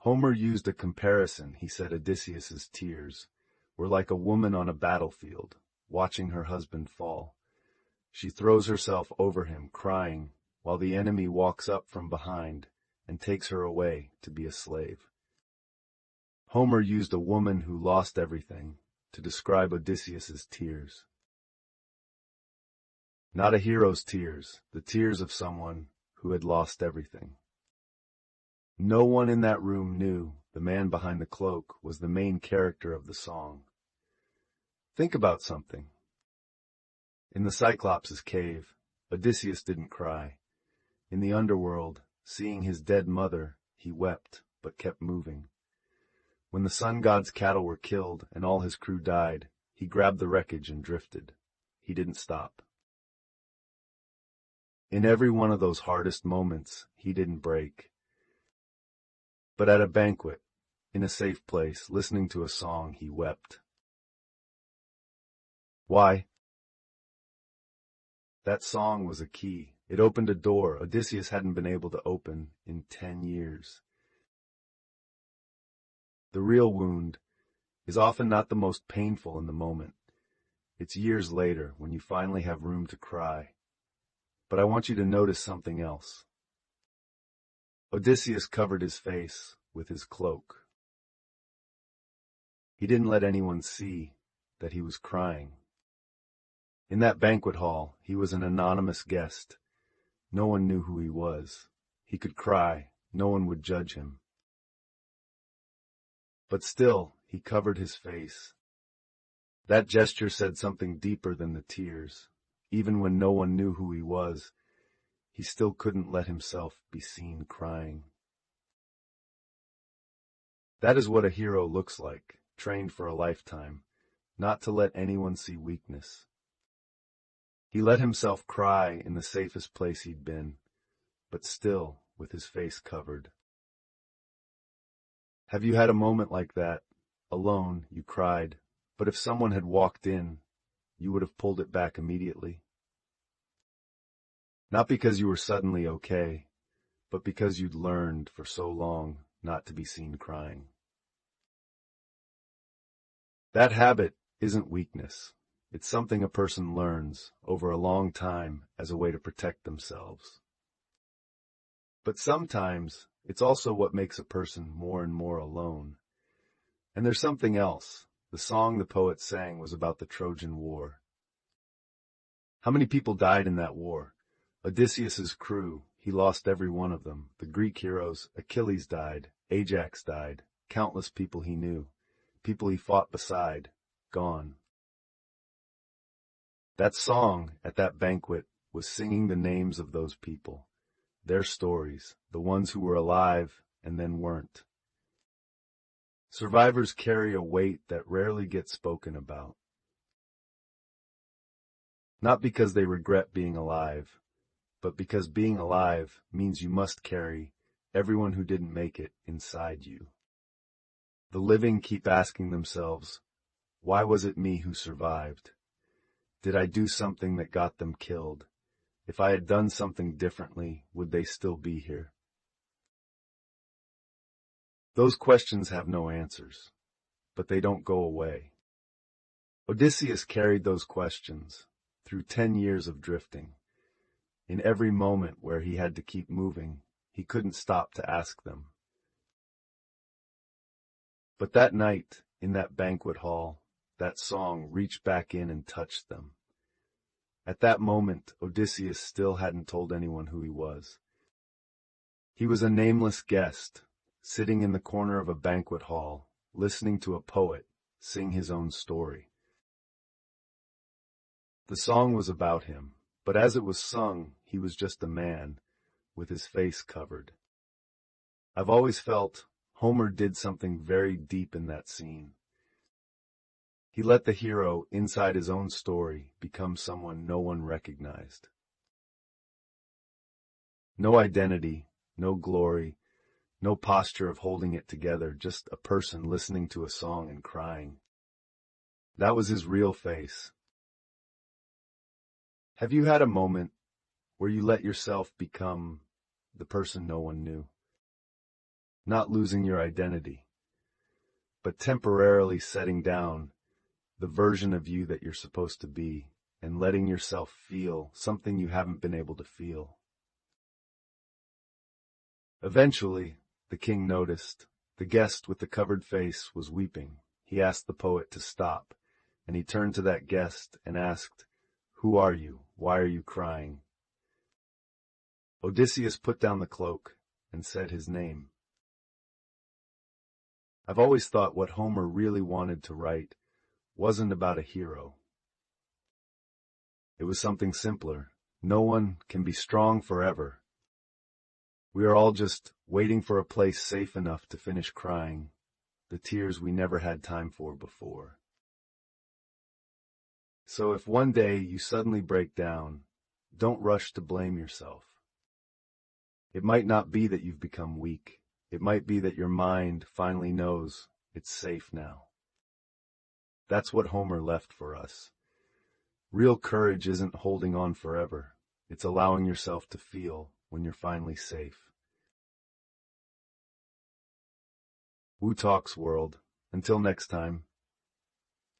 Homer used a comparison. He said Odysseus's tears were like a woman on a battlefield, watching her husband fall. She throws herself over him, crying, while the enemy walks up from behind and takes her away to be a slave. Homer used a woman who lost everything to describe Odysseus's tears. Not a hero's tears, the tears of someone who had lost everything. No one in that room knew the man behind the cloak was the main character of the song. Think about something. In the Cyclops' cave, Odysseus didn't cry. In the underworld, seeing his dead mother, he wept, but kept moving. When the sun god's cattle were killed and all his crew died, he grabbed the wreckage and drifted. He didn't stop. In every one of those hardest moments, he didn't break. But at a banquet, in a safe place, listening to a song, he wept. Why? That song was a key. It opened a door Odysseus hadn't been able to open in 10 years. The real wound is often not the most painful in the moment. It's years later when you finally have room to cry. But I want you to notice something else. Odysseus covered his face with his cloak. He didn't let anyone see that he was crying. In that banquet hall, he was an anonymous guest. No one knew who he was. He could cry. No one would judge him. But still, he covered his face. That gesture said something deeper than the tears. Even when no one knew who he was, he still couldn't let himself be seen crying. That is what a hero looks like, trained for a lifetime, not to let anyone see weakness. He let himself cry in the safest place he'd been, but still with his face covered. Have you had a moment like that? Alone, you cried, but if someone had walked in, you would have pulled it back immediately? Not because you were suddenly okay, but because you'd learned for so long not to be seen crying. That habit isn't weakness. It's something a person learns over a long time as a way to protect themselves. But sometimes it's also what makes a person more and more alone. And there's something else. The song the poet sang was about the Trojan War. How many people died in that war? Odysseus's crew, he lost every one of them. The Greek heroes, Achilles died, Ajax died, countless people he knew, people he fought beside, gone. That song at that banquet was singing the names of those people, their stories, the ones who were alive and then weren't. Survivors carry a weight that rarely gets spoken about. Not because they regret being alive, but because being alive means you must carry everyone who didn't make it inside you. The living keep asking themselves, why was it me who survived? Did I do something that got them killed? If I had done something differently, would they still be here? Those questions have no answers, but they don't go away. Odysseus carried those questions through 10 years of drifting. In every moment where he had to keep moving, he couldn't stop to ask them. But that night, in that banquet hall, that song reached back in and touched them. At that moment, Odysseus still hadn't told anyone who he was. He was a nameless guest, sitting in the corner of a banquet hall, listening to a poet sing his own story. The song was about him, but as it was sung, he was just a man, with his face covered. I've always felt Homer did something very deep in that scene. He let the hero inside his own story become someone no one recognized. No identity, no glory, no posture of holding it together, just a person listening to a song and crying. That was his real face. Have you had a moment where you let yourself become the person no one knew? not losing your identity, but temporarily setting down the version of you that you're supposed to be and letting yourself feel something you haven't been able to feel. Eventually, the king noticed. The guest with the covered face was weeping. He asked the poet to stop, and he turned to that guest and asked, "Who are you? Why are you crying?" Odysseus put down the cloak and said his name. I've always thought what Homer really wanted to write wasn't about a hero. It was something simpler. No one can be strong forever. We are all just waiting for a place safe enough to finish crying the tears we never had time for before. So if one day you suddenly break down, don't rush to blame yourself. It might not be that you've become weak. It might be that your mind finally knows it's safe now. That's what Homer left for us. Real courage isn't holding on forever. It's allowing yourself to feel when you're finally safe. Wu Talks World. Until next time.